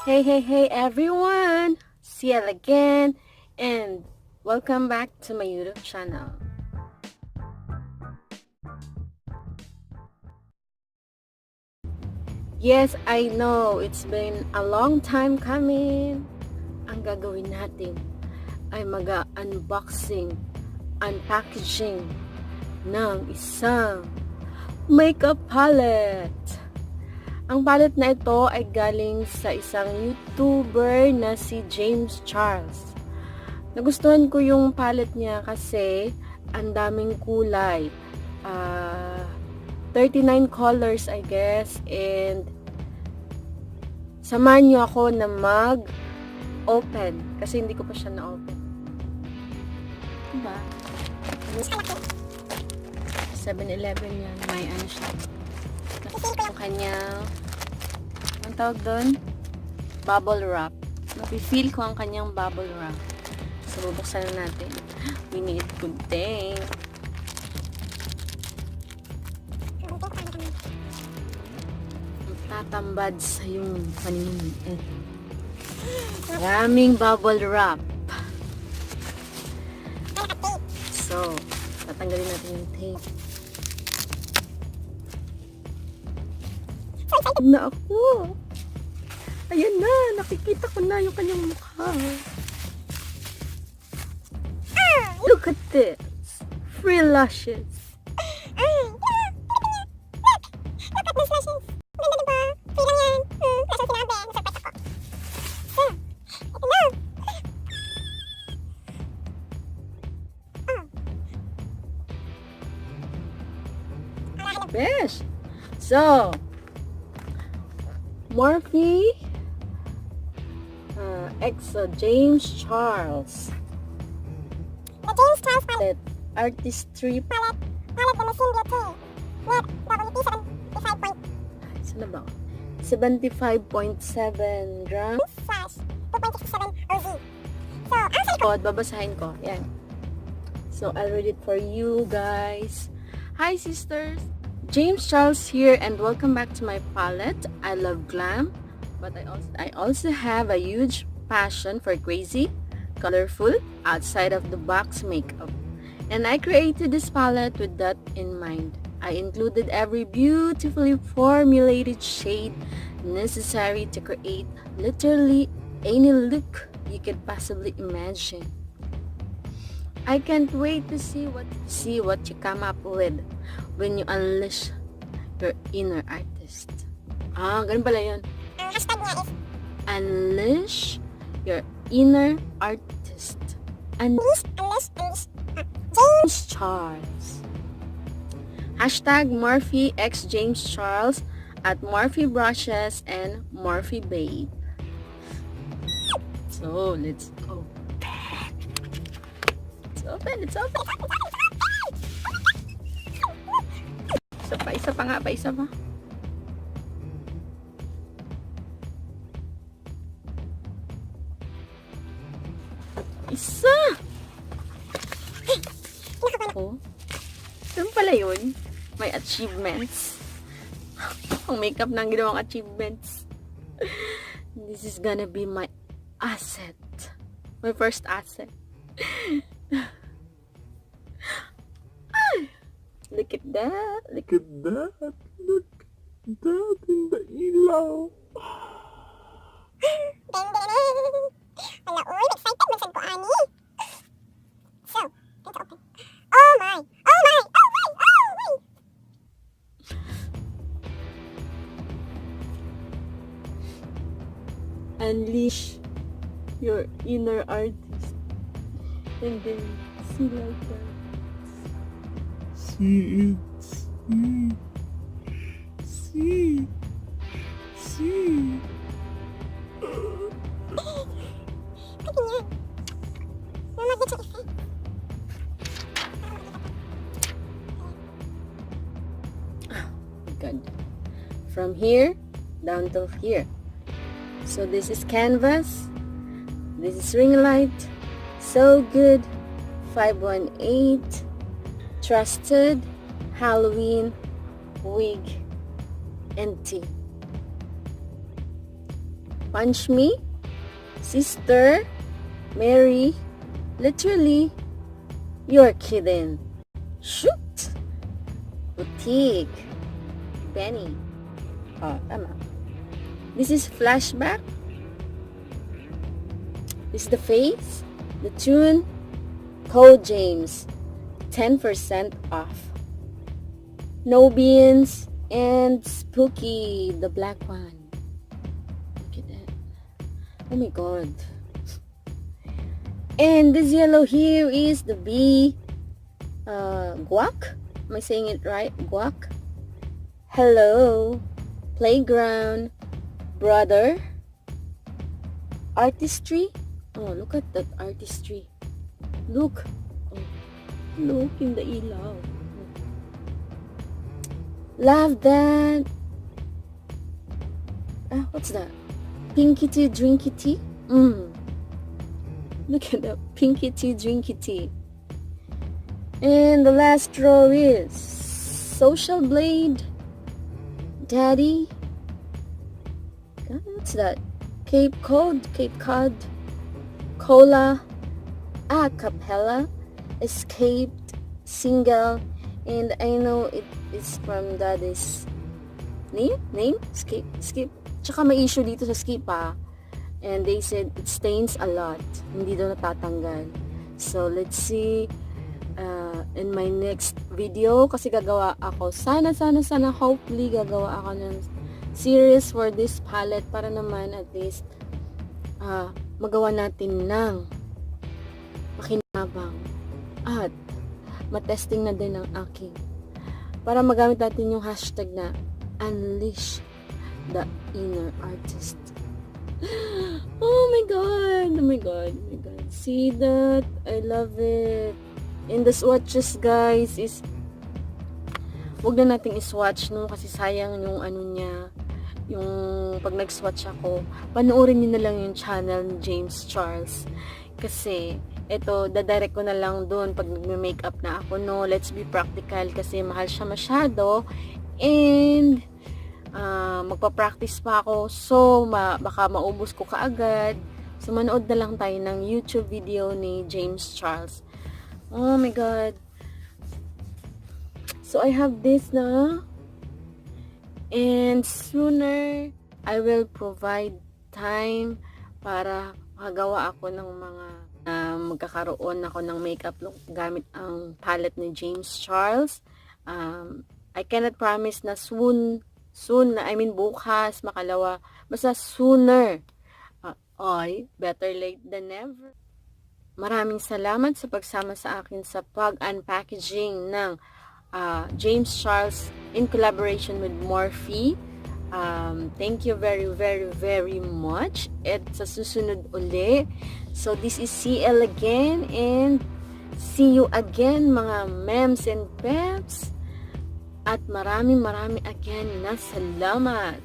Hey everyone! Ciel again and welcome back to my YouTube channel. Yes, I know it's been a long time coming. Ang gagawin natin ay mag-unboxing, unpackaging ng isang makeup palette. Ang palette na ito ay galing sa isang YouTuber na si James Charles. Nagustuhan ko yung palette niya kasi ang daming kulay. 39 colors I guess, and samahan niyo ako na mag-open kasi hindi ko pa siya na-open. Diba? 7-Eleven yan. May ano siya. Yung kanyang ang tawag doon? Bubble wrap. Napi-feel ko ang kanyang bubble wrap. So, bubuksan na natin. We need good thing. Tatambad sa yung paningin. Maraming bubble wrap. So, tatanggalin natin yung tape. Na ako. Ayan na, nakikita ko na yung kanyang mukha. Look at this. Free lashes. Look at these lashes. Ganda diba? Free lang yan. Kaso sinabi, nasapet ako. Ito na. Besh. So, Morphe James Charles. The James Charles palette. Artistry Palette the Machine Beauty. Net WP 75 point. Saan ba? 75.7 grams. Slash 2.67 OZ. So, ang sa likod. Babasahin ko. Yan. So, I'll read it for you guys. Hi sisters! James Charles here and welcome back to my palette. I love glam, but I also have a huge passion for crazy, colorful, outside of the box makeup. And I created this palette with that in mind. I included every beautifully formulated shade necessary to create literally any look you could possibly imagine. I can't wait to see what you come up with when you unleash your inner artist. Ganun pala yun. Ang hashtag niya is Unleash your inner artist. Unleash. James Charles. Hashtag Morphe x James Charles at Morphe Brushes and Morphe Babe. So, let's go. It's open. Isa pa nga. Isa! Oh, doon pala yun. May achievements. Ang makeup na ang ginawang achievements. This is gonna be my asset. My first asset. Look at that. Look at that. Look at that in the ilaw. Wala, uy, excited man sad ko ani. So, let's open. Oh my. Unleash your inner artist. And then see like that. See it. See. Pwede yan. Mamagit sa isa. Good. From here down to here. So this is canvas. This is ring light. So Good 518. Trusted Halloween wig and tea. Punch Me, Sister, Mary, Literally, You're Kidding, Shoot, Boutique, Penny. Oh, tama. This is Flashback. This is The Face, The Tune, Code James, 10% off. No Beans, and Spooky, the black one. Look at that. Oh my god. And this yellow here is the B, Guac. Am I saying it right? Guac. Hello. Playground. Brother. Artistry. Oh, look at that artistry. Look. Oh, look in the ilaw. Love that. What's that? Pinky tea, drinky tea. Look at that. Pinky tea, drinky tea. And the last row is Social Blade, Daddy. What's that? Cape Cod, Cola, A Cappella, Escaped, Single, and I know it is from Daddy's name? Skip. Tsaka may issue dito sa Skip and they said it stains a lot. Hindi daw natatanggal. So let's see in my next video kasi gagawa ako. Sana hopefully gagawa ako ng series for this palette para naman at least magawa natin ng makinabang at matesting na din ang aking para magamit natin yung hashtag na Unleash the Inner Artist. Oh my god. See that? I love it. And the swatches, guys, is wag na nating iswatch no kasi sayang yung ano niya. Yung pag nag-swatch ako, panoorin niyo na lang yung channel ni James Charles. Kasi ito, dadirect ko na lang doon pag nagme-makeup na ako, no. Let's be practical kasi mahal siya masyado. And magpa-practice pa ako. So, baka maubos ko kaagad. So, manood na lang tayo ng YouTube video ni James Charles. Oh my God. So, I have this na. And sooner, I will provide time para makagawa ako ng mga magkakaroon ako ng makeup look gamit ang palette ni James Charles. I cannot promise na soon, I mean bukas, makalawa, basta sooner. Better late than never. Maraming salamat sa pagsama sa akin sa pag-unpackaging ng James Charles in collaboration with Morphe. Thank you very much. At sa susunod uli. So this is CL again and see you again mga mems and peps. At marami again na salamat.